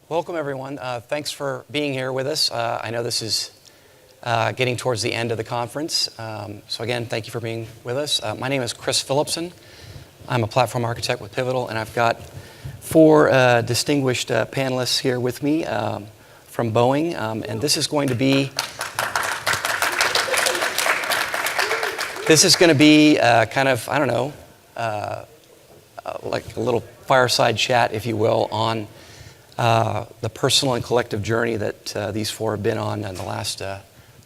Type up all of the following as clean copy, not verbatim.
Welcome, everyone. Thanks for being here with us. I know this is getting towards the end of the conference. So again, thank you for being with us. My name is Chris Phillipson. I'm a platform architect with Pivotal, and I've got four distinguished panelists here with me from Boeing. And this is going to be kind of, I don't know, like a little fireside chat, if you will, on the personal and collective journey that these four have been on in the last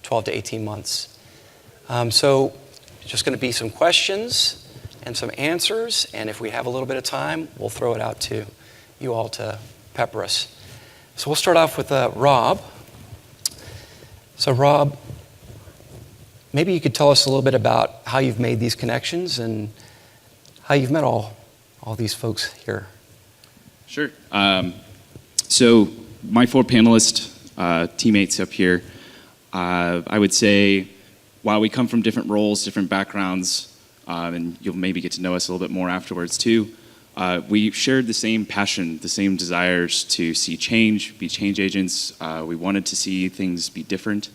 12 to 18 months. So just going to be some questions and some answers, and if we have a little bit of time, we'll throw it out to you all to pepper us. So we'll start off with Rob. So Rob, maybe you could tell us a little bit about how you've made these connections and how you've met all these folks here. Sure. So my four panelist teammates up here, I would say while we come from different roles, different backgrounds, and you'll maybe get to know us a little bit more afterwards too, we shared the same passion, the same desires to see change, be change agents. We wanted to see things be different,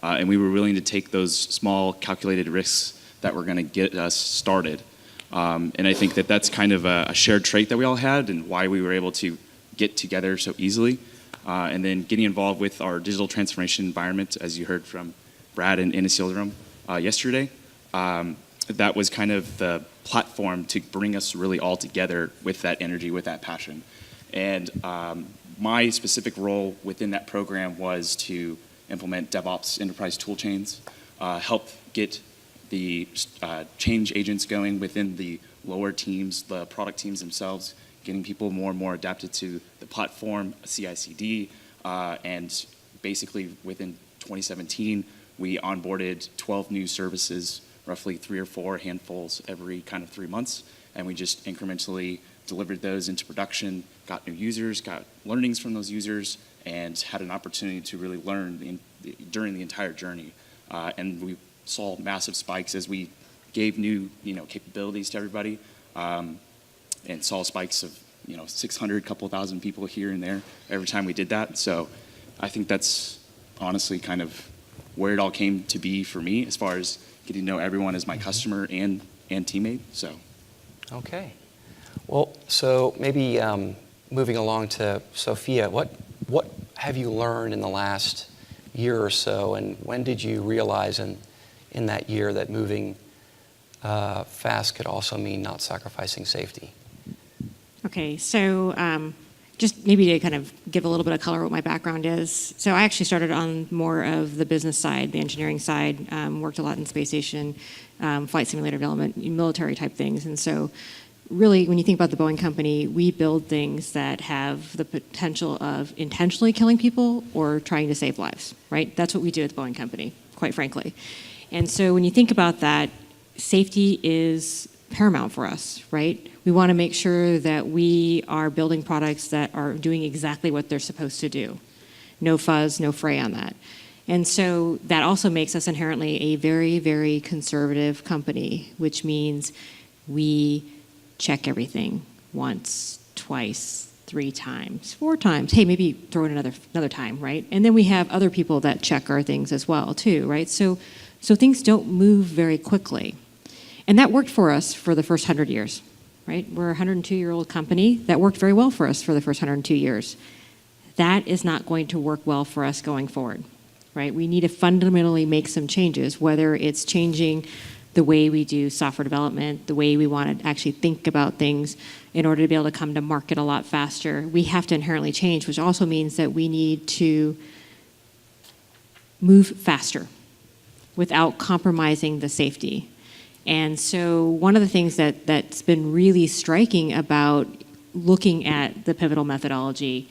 and we were willing to take those small calculated risks that were going to get us started. And I think that that's kind of a shared trait that we all had and why we were able to get together so easily. And then getting involved with our digital transformation environment, as you heard from Brad and Ines Yildirim yesterday. That was kind of the platform to bring us really all together with that energy, with that passion. And my specific role within that program was to implement DevOps enterprise tool chains, help get the change agents going within the lower teams, the product teams themselves, getting people more and more adapted to the platform, CI/CD, and basically within 2017, we onboarded 12 new services, roughly 3 or 4 handfuls every kind of 3 months, and we just incrementally delivered those into production, got new users, got learnings from those users, and had an opportunity to really learn during the entire journey. And we saw massive spikes as we gave new capabilities to everybody. And saw spikes of 600, couple thousand people here and there every time we did that. So I think that's honestly kind of where it all came to be for me as far as getting to know everyone as my customer and teammate. So. Okay. Well, so maybe moving along to Sophia, what have you learned in the last year or so, and when did you realize in that year that moving fast could also mean not sacrificing safety? Okay, so just maybe to kind of give a little bit of color what my background is. So I actually started on more of the business side, the engineering side, worked a lot in space station, flight simulator development, military type things. And so really, when you think about the Boeing company, we build things that have the potential of intentionally killing people or trying to save lives, right? That's what we do at the Boeing company, quite frankly. And so when you think about that, safety is paramount for us, right? We want to make sure that we are building products that are doing exactly what they're supposed to do. No fuzz, no fray on that. And so that also makes us inherently a very, very conservative company, which means we check everything once, twice, 3 times, 4 times. Hey, maybe throw in another time, right? And then we have other people that check our things as well, too, right? So things don't move very quickly. And that worked for us for the first 100 years, right? We're a 102-year-old company. That worked very well for us for the first 102 years. That is not going to work well for us going forward, right? We need to fundamentally make some changes, whether it's changing the way we do software development, the way we want to actually think about things in order to be able to come to market a lot faster. We have to inherently change, which also means that we need to move faster without compromising the safety. And so one of the things that's been really striking about looking at the Pivotal methodology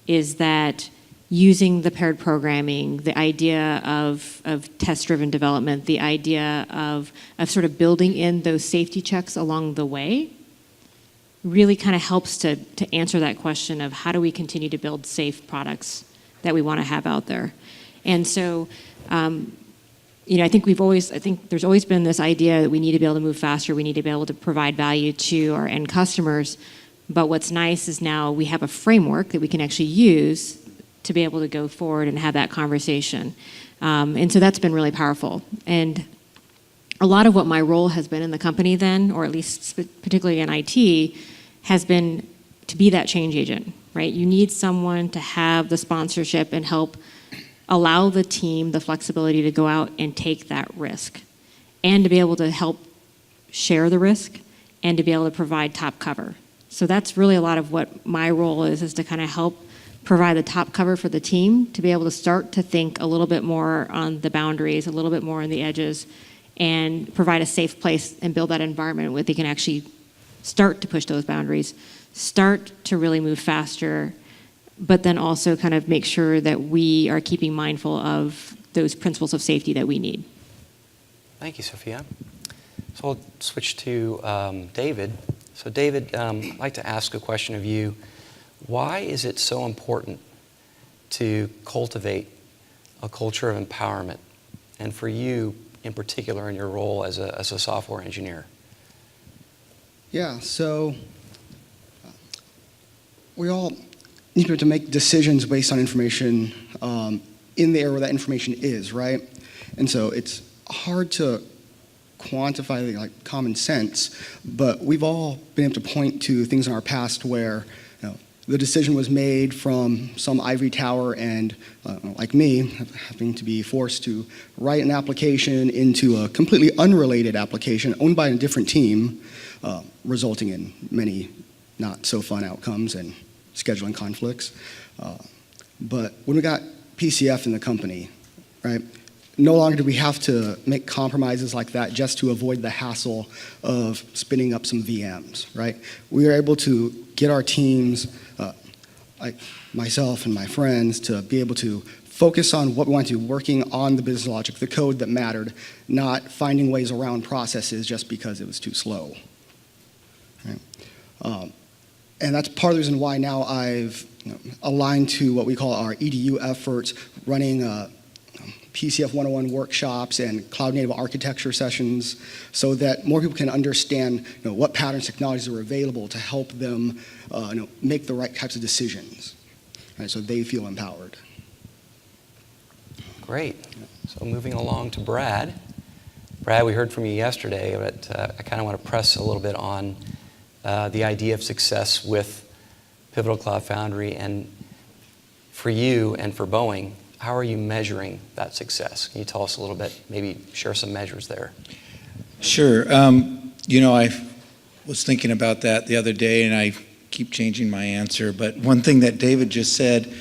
is that using the paired programming, the idea of test-driven development, the idea of sort of building in those safety checks along the way really kind of helps to answer that question of how do we continue to build safe products that we want to have out there. And so I think there's always been this idea that we need to be able to move faster, we need to be able to provide value to our end customers, But what's nice is now we have a framework that we can actually use to be able to go forward and have that conversation. And so that's been really powerful. And a lot of what my role has been in the company then, or at least particularly in IT, has been to be that change agent, right? You need someone to have the sponsorship and help allow the team the flexibility to go out and take that risk, and to be able to help share the risk, and to be able to provide top cover. So that's really a lot of what my role is to kind of help provide the top cover for the team to be able to start to think a little bit more on the boundaries, a little bit more on the edges, and provide a safe place and build that environment where they can actually start to push those boundaries, start to really move faster, but then also kind of make sure that we are keeping mindful of those principles of safety that we need. Thank you, Sophia. So I'll switch to David. So David, I'd like to ask a question of you. Why is it so important to cultivate a culture of empowerment, and for you in particular in your role as a software engineer? Yeah, so we all need to make decisions based on information in the area where that information is, right? And so it's hard to quantify like common sense, but we've all been able to point to things in our past where the decision was made from some ivory tower, and like me, having to be forced to write an application into a completely unrelated application owned by a different team, resulting in many not so fun outcomes and scheduling conflicts. But when we got PCF in the company, right, no longer do we have to make compromises like that just to avoid the hassle of spinning up some VMs, right? We are able to get our teams, like myself and my friends, to be able to focus on what we want to do, working on the business logic, the code that mattered, not finding ways around processes just because it was too slow. Right? And that's part of the reason why now I've aligned to what we call our EDU efforts, running PCF 101 workshops and cloud-native architecture sessions, so that more people can understand what patterns, technologies are available to help them make the right types of decisions, right, so they feel empowered. Great. So moving along to Brad. Brad, we heard from you yesterday, but I kind of want to press a little bit on the idea of success with Pivotal Cloud Foundry, and for you and for Boeing, how are you measuring that success? Can you tell us a little bit, maybe share some measures there? Sure. I was thinking about that the other day, and I keep changing my answer. But one thing that David just said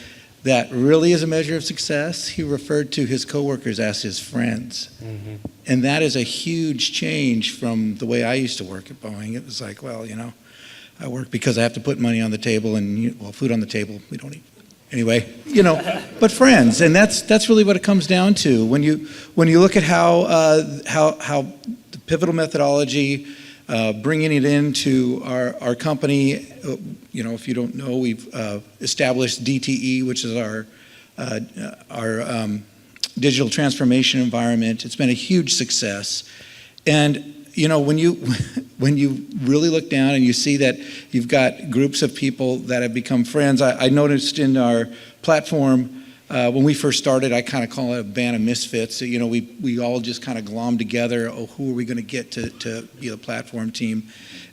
that really is a measure of success, he referred to his coworkers as his friends. Mm-hmm. And that is a huge change from the way I used to work at Boeing. It was like, well, I work because I have to put money on the table and, food on the table, we don't eat. Anyway, but friends, and that's really what it comes down to. When you look at how the Pivotal methodology, bringing it into our company, if you don't know, we've established DTE, which is our digital transformation environment. It's been a huge success, and when you really look down and you see that you've got groups of people that have become friends. I noticed in our platform, when we first started, I kind of call it a band of misfits. We all just kind of glommed together. Oh, who are we going to get to be the platform team?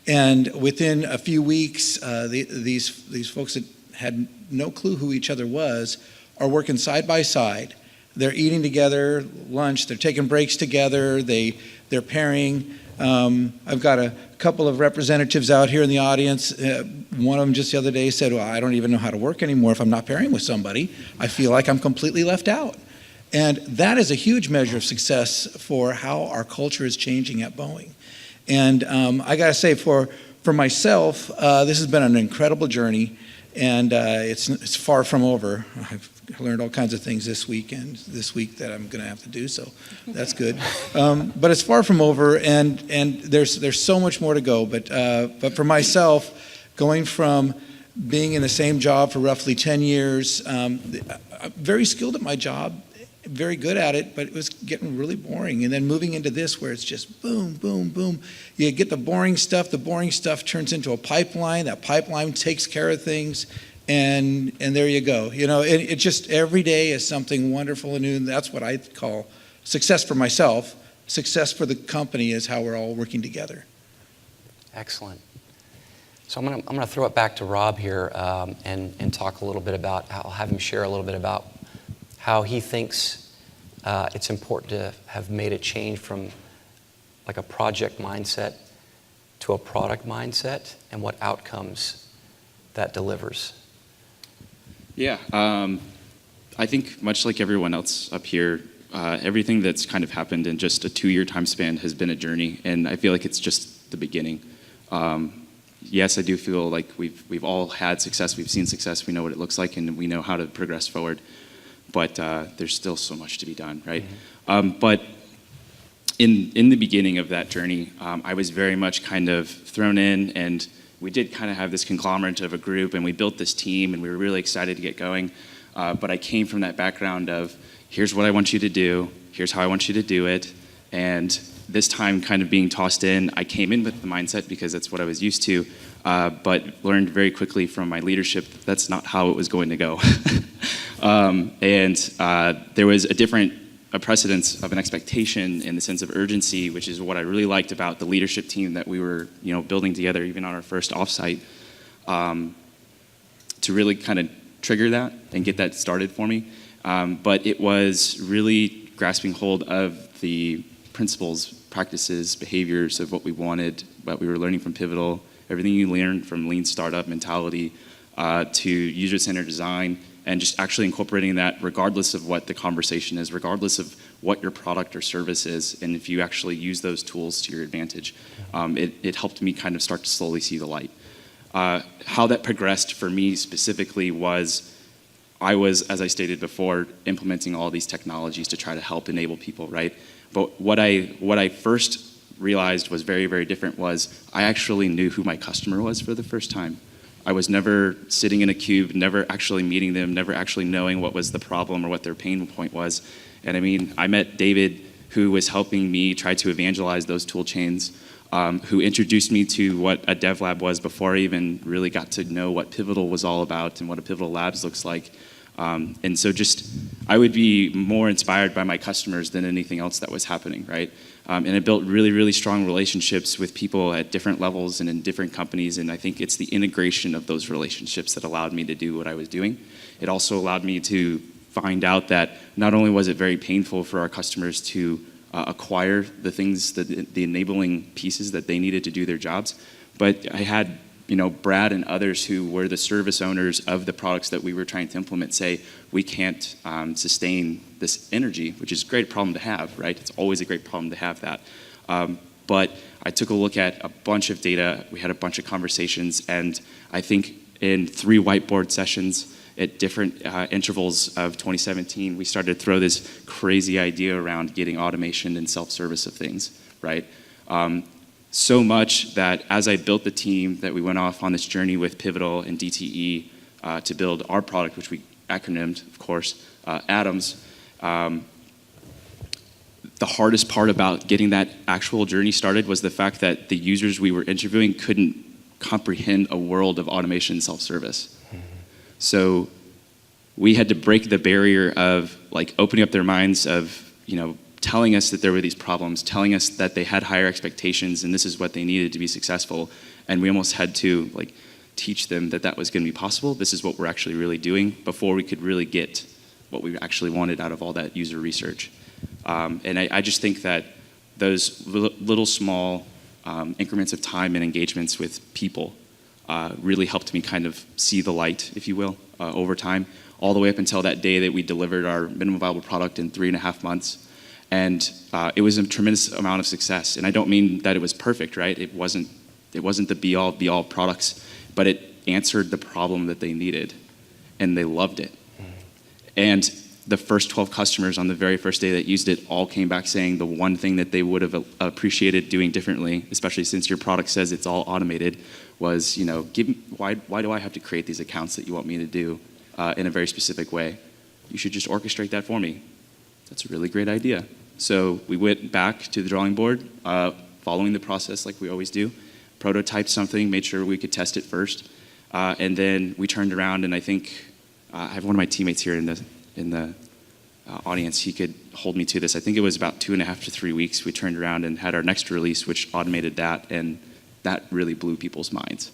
And within a few weeks, these folks that had no clue who each other was are working side by side. They're eating together, lunch. They're taking breaks together. They're pairing. I've got a couple of representatives out here in the audience. One of them just the other day said, well, I don't even know how to work anymore if I'm not pairing with somebody. I feel like I'm completely left out. And that is a huge measure of success for how our culture is changing at Boeing. And I got to say, for myself, this has been an incredible journey, and it's far from over. I've learned all kinds of things this week that I'm going to have to do, so that's good. But it's far from over, and there's so much more to go. But for myself, going from being in the same job for roughly 10 years, I'm very skilled at my job, very good at it, but it was getting really boring. And then moving into this where it's just boom, boom, boom. You get the boring stuff turns into a pipeline. That pipeline takes care of things, and there you go. It just every day is something wonderful and new, and that's what I call success for myself. Success for the company is how we're all working together. Excellent. So I'm gonna throw it back to Rob here and talk a little bit about, I'll have him share a little bit about how he thinks it's important to have made a change from like a project mindset to a product mindset and what outcomes that delivers. Yeah, I think much like everyone else up here, everything that's kind of happened in just a 2-year time span has been a journey, and I feel like it's just the beginning. Yes, I do feel like we've all had success, we've seen success, we know what it looks like, and we know how to progress forward. But there's still so much to be done, right? Mm-hmm. But in the beginning of that journey, I was very much kind of thrown in, and we did kind of have this conglomerate of a group, and we built this team, and we were really excited to get going. But I came from that background of, here's what I want you to do, here's how I want you to do it, and this time kind of being tossed in, I came in with the mindset because that's what I was used to, but learned very quickly from my leadership that's not how it was going to go. There was a precedence of an expectation in the sense of urgency, which is what I really liked about the leadership team that we were, building together, even on our first offsite, to really kind of trigger that and get that started for me. But it was really grasping hold of the principles, practices, behaviors of what we wanted, what we were learning from Pivotal, everything you learn from lean startup mentality to user-centered design, and just actually incorporating that regardless of what the conversation is, regardless of what your product or service is, and if you actually use those tools to your advantage. It helped me kind of start to slowly see the light. How that progressed for me specifically was, I was, as I stated before, implementing all these technologies to try to help enable people, right? But what I first realized was very, very different was I actually knew who my customer was for the first time. I was never sitting in a cube, never actually meeting them, never actually knowing what was the problem or what their pain point was. And I mean, I met David, who was helping me try to evangelize those tool chains, who introduced me to what a dev lab was before I even really got to know what Pivotal was all about and what a Pivotal Labs looks like. And so I would be more inspired by my customers than anything else that was happening, right? And I built really, really strong relationships with people at different levels and in different companies, and I think it's the integration of those relationships that allowed me to do what I was doing. It also allowed me to find out that not only was it very painful for our customers to acquire the things, the enabling pieces that they needed to do their jobs, but I had Brad and others who were the service owners of the products that we were trying to implement say, we can't sustain this energy, which is a great problem to have, right? It's always a great problem to have that. But I took a look at a bunch of data, we had a bunch of conversations, and I think in 3 whiteboard sessions at different intervals of 2017, we started to throw this crazy idea around getting automation and self-service of things, right? So much that as I built the team, that we went off on this journey with Pivotal and DTE to build our product, which we acronymed, of course, Atoms. The hardest part about getting that actual journey started was the fact that the users we were interviewing couldn't comprehend a world of automation and self-service. Mm-hmm. So we had to break the barrier of opening up their minds of, telling us that there were these problems, telling us that they had higher expectations and this is what they needed to be successful. And we almost had to teach them that was going to be possible. This is what we're actually really doing before we could really get what we actually wanted out of all that user research. And I just think that those little small increments of time and engagements with people really helped me kind of see the light, if you will, over time, all the way up until that day that we delivered our minimum viable product in 3.5 months. And it was a tremendous amount of success. And I don't mean that it was perfect, right? It wasn't the be-all products, but it answered the problem that they needed, and they loved it. And the first 12 customers on the very first day that used it all came back saying the one thing that they would have appreciated doing differently, especially since your product says it's all automated, was, why do I have to create these accounts that you want me to do in a very specific way? You should just orchestrate that for me. that's a really great idea. So we went back to the drawing board, following the process like we always do, prototyped something, made sure we could test it first, and then we turned around, and I think I have one of my teammates here in the audience. He could hold me to this. I think it was about 2.5 to 3 weeks. We turned around and had our next release, which automated that, and that really blew people's minds.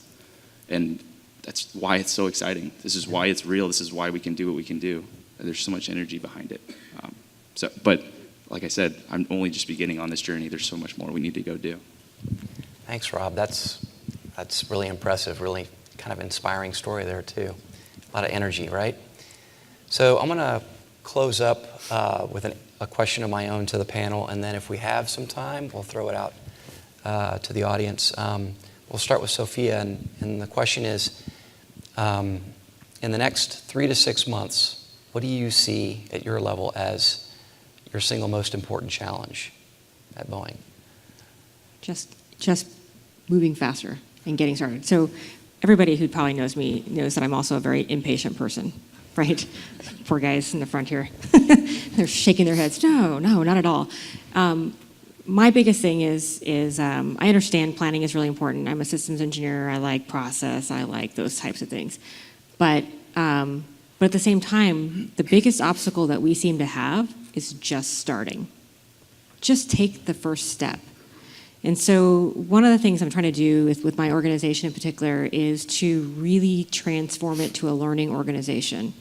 And that's why it's so exciting. This is why it's real. This is why we can do what we can do. There's so much energy behind it. But like I said, I'm only just beginning on this journey. There's so much more we need to go do. Thanks, Rob. That's really impressive, really kind of inspiring story there, too. A lot of energy, right? So I'm going to close up with a question of my own to the panel, and then if we have some time, we'll throw it out to the audience. We'll start with Sophia, and the question is, in the next 3 to 6 months, what do you see at your level as your single most important challenge at Boeing? Just moving faster and getting started. So everybody who probably knows me knows that I'm also a very impatient person, right? Poor guys in the front here. They're shaking their heads. No, not at all. My biggest thing is I understand planning is really important. I'm a systems engineer. I like process. I like those types of things. But at the same time, the biggest obstacle that we seem to have is just starting. Just take the first step. And so one of the things I'm trying to do with my organization in particular is to really transform it to a learning organization.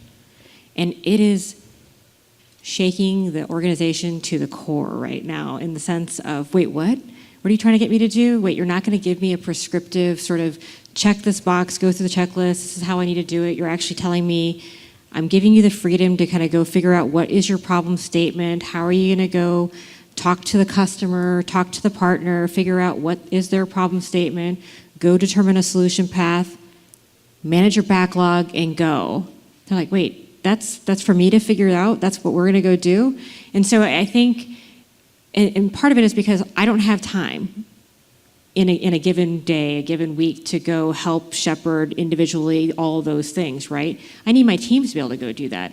And it is shaking the organization to the core right now in the sense of, wait, what? What are you trying to get me to do? Wait, you're not going to give me a prescriptive sort of check this box, go through the checklist, this is how I need to do it. You're actually telling me I'm giving you the freedom to kind of go figure out what is your problem statement, how are you going to go talk to the customer, talk to the partner, figure out what is their problem statement, go determine a solution path, manage your backlog, and go. They're like, wait, that's for me to figure out? That's what we're going to go do? And so I think, and part of it is because I don't have time in a given day, a given week to go help shepherd individually all those things, right? I need my teams to be able to go do that.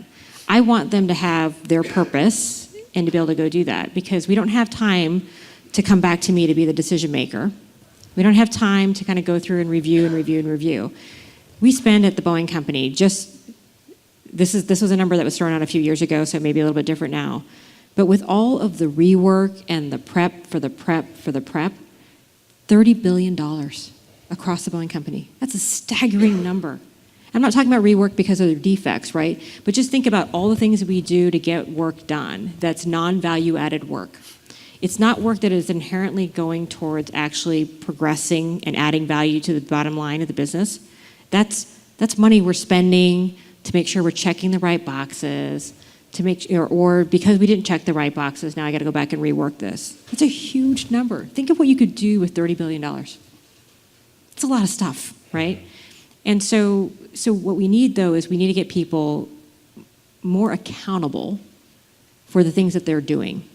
I want them to have their purpose and to be able to go do that because we don't have time to come back to me to be the decision maker. We don't have time to kind of go through and review. We spend at the Boeing Company this was a number that was thrown out a few years ago, so it may be a little bit different now. But with all of the rework and the prep for the prep, $30 billion across the Boeing Company. That's a staggering number. I'm not talking about rework because of their defects, right? But just think about all the things we do to get work done that's non-value added work. It's not work that is inherently going towards actually progressing and adding value to the bottom line of the business. That's money we're spending to make sure we're checking the right boxes, to make or because we didn't check the right boxes, now I got to go back and rework this. That's a huge number. Think of what you could do with $30 billion. It's a lot of stuff, right? And so what we need, though, is we need to get people more accountable for the things that they're doing,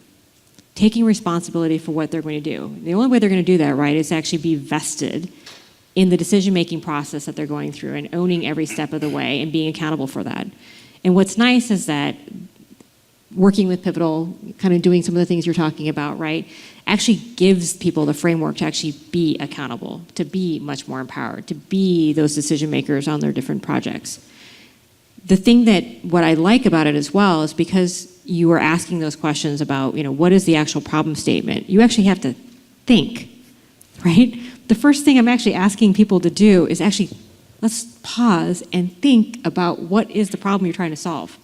taking responsibility for what they're going to do. The only way they're going to do that, right, is to actually be vested in the decision-making process that they're going through and owning every step of the way and being accountable for that. And what's nice is that working with Pivotal, kind of doing some of the things you're talking about, right, actually gives people the framework to actually be accountable, to be much more empowered, to be those decision makers on their different projects. The thing what I like about it as well is because you were asking those questions about, what is the actual problem statement, you actually have to think, right? The first thing I'm actually asking people to do is actually, let's pause and think about what is the problem you're trying to solve,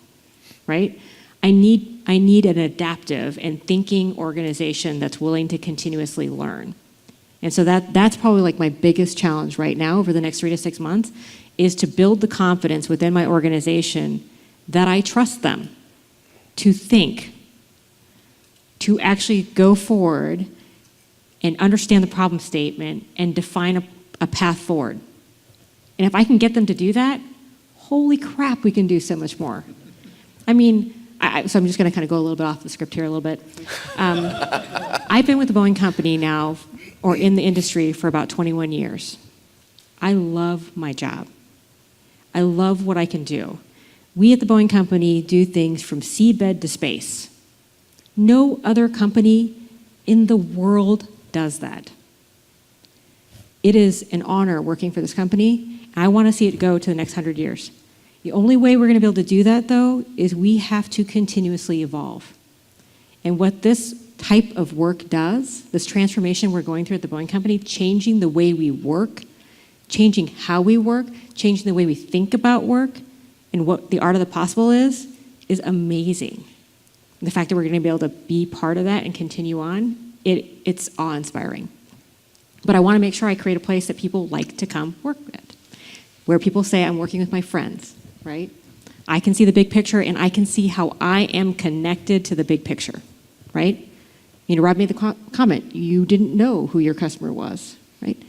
right? I need an adaptive and thinking organization that's willing to continuously learn. And so that's probably like my biggest challenge right now over the next 3 to 6 months is to build the confidence within my organization that I trust them to think, to actually go forward and understand the problem statement and define a path forward. And if I can get them to do that, holy crap, we can do so much more. I mean, so I'm just going to kind of go a little bit off the script here a little bit. I've been with the Boeing Company now, or in the industry, for about 21 years. I love my job. I love what I can do. We at the Boeing Company do things from seabed to space. No other company in the world does that. It is an honor working for this company. I want to see it go to the next 100 years. The only way we're going to be able to do that, though, is we have to continuously evolve. And what this type of work does, this transformation we're going through at the Boeing Company, changing the way we work, changing how we work, changing the way we think about work, and what the art of the possible is amazing. The fact that we're going to be able to be part of that and continue on, it's awe-inspiring. But I want to make sure I create a place that people like to come work at, where people say, I'm working with my friends, right? I can see the big picture, and I can see how I am connected to the big picture, right? You know, Rob made the comment, you didn't know who your customer was, right?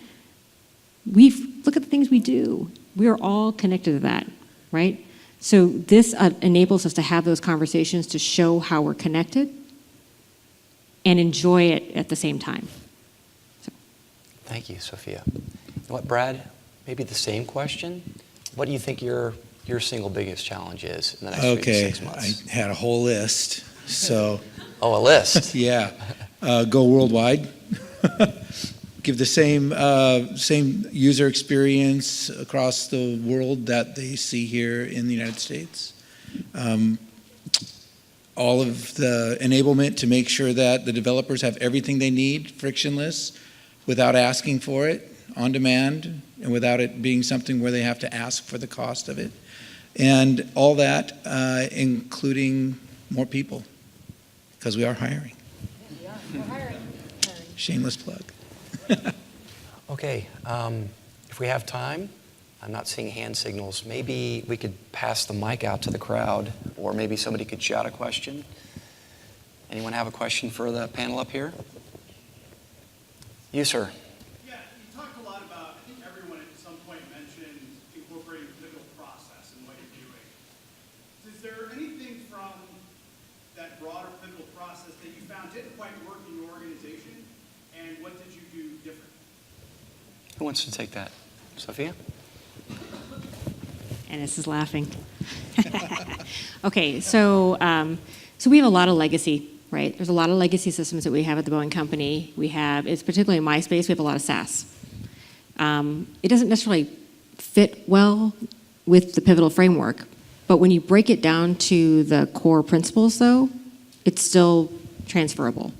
Look at the things we do. We are all connected to that, right? So this enables us to have those conversations to show how we're connected and enjoy it at the same time. Thank you, Sophia. You know what, Brad? Maybe the same question. What do you think your single biggest challenge is in the next 3 to 6 months? I had a whole list. So, Oh, a list. yeah, go worldwide. Give the same user experience across the world that they see here in the United States. All of the enablement to make sure that the developers have everything they need, frictionless, without asking for it, on demand, and without it being something where they have to ask for the cost of it. And all that, including more people, because we are hiring. We're hiring. Shameless plug. Okay, if we have time, I'm not seeing hand signals. Maybe we could pass the mic out to the crowd, or maybe somebody could shout a question. Anyone have a question for the panel up here? You, sir. Yeah, you talked a lot about, I think everyone at some point mentioned incorporating the pivotal process in what you're doing. Is there anything from that broader pivotal process that you found didn't quite work in your organization, and what did you do different? Who wants to take that? Sophia? Ennis is laughing. Okay, so we have a lot of legacy, right? There's a lot of legacy systems that we have at the Boeing Company. It's particularly in my space, we have a lot of SaaS. It doesn't necessarily fit well with the pivotal framework, but when you break it down to the core principles, though, it's still transferable.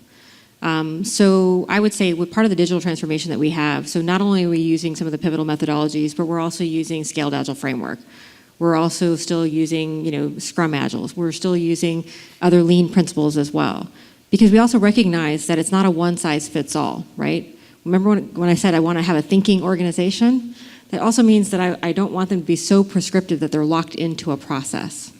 So I would say with part of the digital transformation that we have, so not only are we using some of the pivotal methodologies, but we're also using Scaled Agile framework. We're also still using, Scrum Agiles. We're still using other lean principles as well. Because we also recognize that it's not a one-size-fits-all, right? Remember when I said I want to have a thinking organization? That also means that I don't want them to be so prescriptive that they're locked into a process.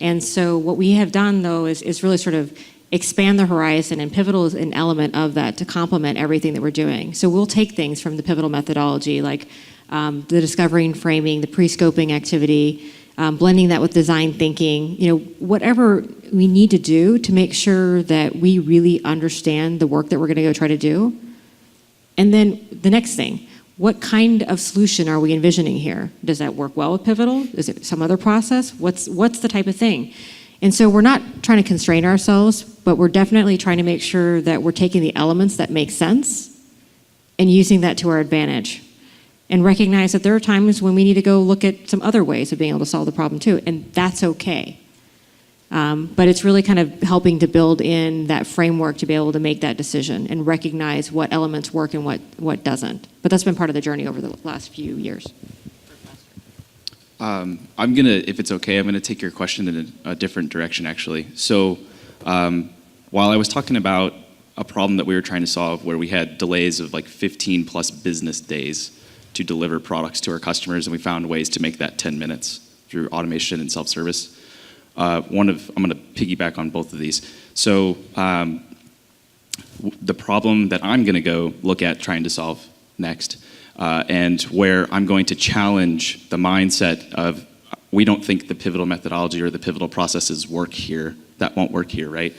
And so what we have done, though, is really sort of expand the horizon, and Pivotal is an element of that to complement everything that we're doing. So we'll take things from the Pivotal methodology, like the discovery and framing, the pre-scoping activity, blending that with design thinking, whatever we need to do to make sure that we really understand the work that we're going to go try to do. And then the next thing, what kind of solution are we envisioning here? Does that work well with Pivotal? Is it some other process? What's the type of thing? And so we're not trying to constrain ourselves, but we're definitely trying to make sure that we're taking the elements that make sense and using that to our advantage. And recognize that there are times when we need to go look at some other ways of being able to solve the problem too, and that's okay. But it's really kind of helping to build in that framework to be able to make that decision and recognize what elements work and what doesn't. But that's been part of the journey over the last few years. If it's okay, I'm gonna take your question in a different direction, actually. So, while I was talking about a problem that we were trying to solve where we had delays of like 15 plus business days to deliver products to our customers, and we found ways to make that 10 minutes through automation and self-service. I'm gonna piggyback on both of these. So, the problem that I'm gonna go look at trying to solve next, and where I'm going to challenge the mindset of we don't think the pivotal methodology or the pivotal processes work here, that won't work here, right?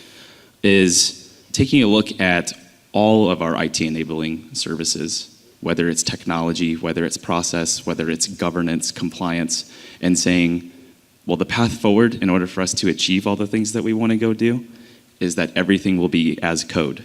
Is taking a look at all of our IT enabling services, whether it's technology, whether it's process, whether it's governance, compliance, and saying, well, the path forward in order for us to achieve all the things that we want to go do is that everything will be as code.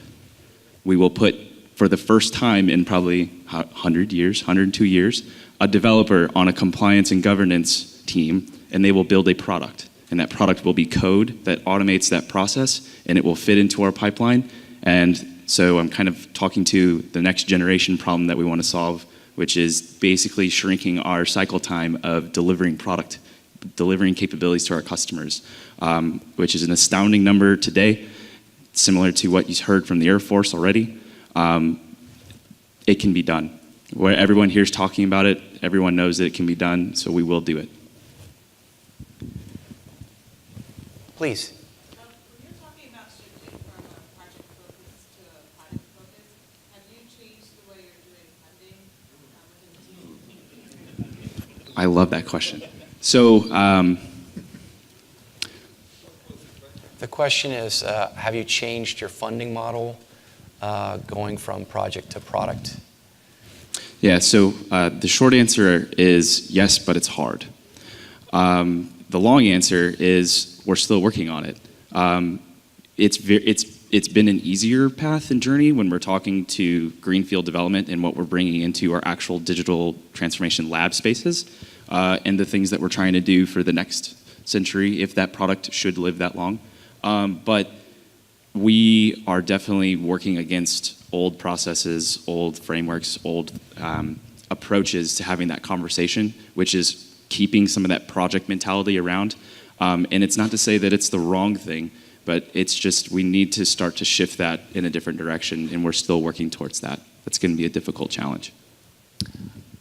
We will put, for the first time in probably 100 years, 102 years, a developer on a compliance and governance team, and they will build a product. And that product will be code that automates that process, and it will fit into our pipeline. And so I'm kind of talking to the next generation problem that we want to solve, which is basically shrinking our cycle time of delivering product, delivering capabilities to our customers, which is an astounding number today, similar to what you heard from the Air Force already. It can be done. Where everyone here is talking about it, everyone knows that it can be done, so we will do it. Please. When you're talking about shifting from a project focus to a product focus, have you changed the way you're doing funding within the team? I love that question. So, The question is, have you changed your funding model going from project to product? yeah, so the short answer is yes, but it's hard. The long answer is we're still working on it. It's been an easier path and journey when we're talking to greenfield development and what we're bringing into our actual digital transformation lab spaces and the things that we're trying to do for the next century if that product should live that long. But we are definitely working against old processes, old frameworks, old approaches to having that conversation, which is keeping some of that project mentality around. And it's not to say that it's the wrong thing, but it's just we need to start to shift that in a different direction, and we're still working towards that. That's going to be a difficult challenge.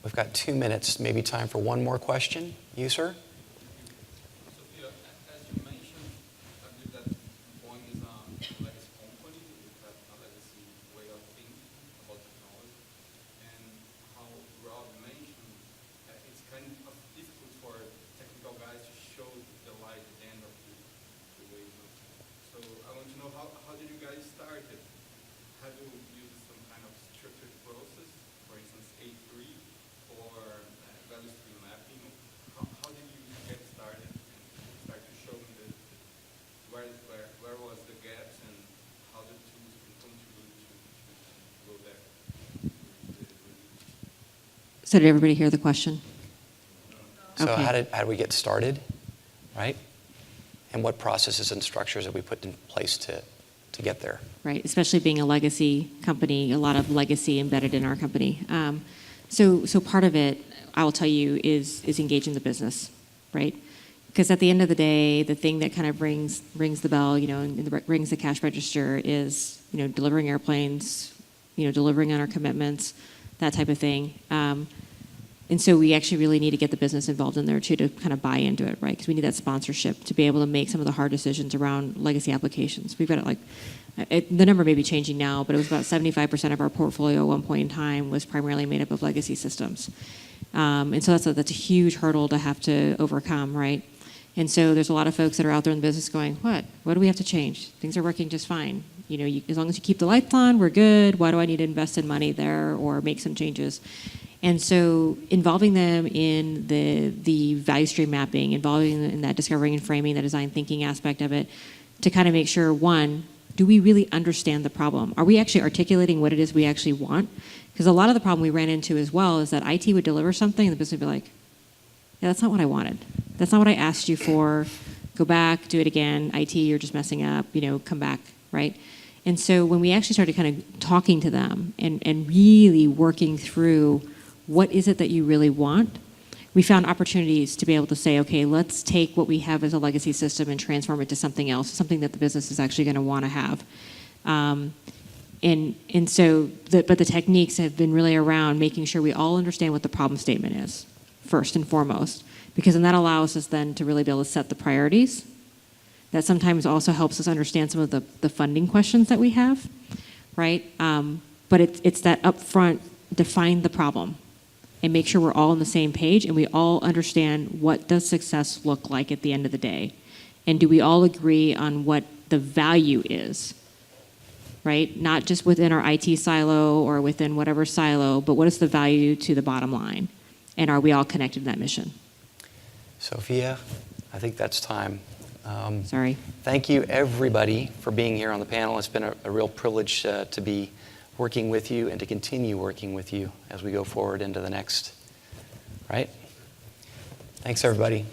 We've got 2 minutes, maybe time for one more question. You, sir? Sophia, as you mentioned, I believe that Boeing is a legacy company with a legacy way of thinking about technology. And how Rob mentioned, it's kind of difficult for technical guys to show the light at the end of the way. So I want to know, how did you guys start it? Have you used some kind of structured process, for instance, A3 or value stream mapping? How did you get started and start to show me where was the gaps and how the tools can contribute to go there? So did everybody hear the question? So Okay. how did we get started, right? And what processes and structures have we put in place to get there? Right, especially being a legacy company, a lot of legacy embedded in our company. So part of it, I will tell you, is engaging the business, right? Because at the end of the day, the thing that kind of rings the bell, and rings the cash register is, delivering airplanes, delivering on our commitments, that type of thing. And so we actually really need to get the business involved in there too to kind of buy into it, right? Because we need that sponsorship to be able to make some of the hard decisions around legacy applications. We've got the number may be changing now, but it was about 75% of our portfolio at one point in time was primarily made up of legacy systems. And so that's a huge hurdle to have to overcome, right? And so there's a lot of folks that are out there in the business going, what do we have to change? Things are working just fine. As long as you keep the lights on, we're good. Why do I need to invest in money there or make some changes? And so involving them in the value stream mapping, involving them in that discovering and framing, the design thinking aspect of it, to kind of make sure, one, do we really understand the problem? Are we actually articulating what it is we actually want? Because a lot of the problem we ran into as well is that IT would deliver something and the business would be like, yeah, that's not what I wanted. That's not what I asked you for. Go back, do it again. IT, you're just messing up, come back, right? And so when we actually started kind of talking to them and really working through what is it that you really want, we found opportunities to be able to say, okay, let's take what we have as a legacy system and transform it to something else, something that the business is actually going to want to have. But the techniques have been really around making sure we all understand what the problem statement is, first and foremost, because then that allows us then to really be able to set the priorities. That sometimes also helps us understand some of the funding questions that we have, right? But it's that upfront, define the problem and make sure we're all on the same page and we all understand what does success look like at the end of the day. And do we all agree on what the value is, right? Not just within our IT silo or within whatever silo, but what is the value to the bottom line? And are we all connected to that mission? Sophia, I think that's time. Sorry. Thank you, everybody, for being here on the panel. It's been a real privilege to be working with you and to continue working with you as we go forward into the next, right? Thanks, everybody.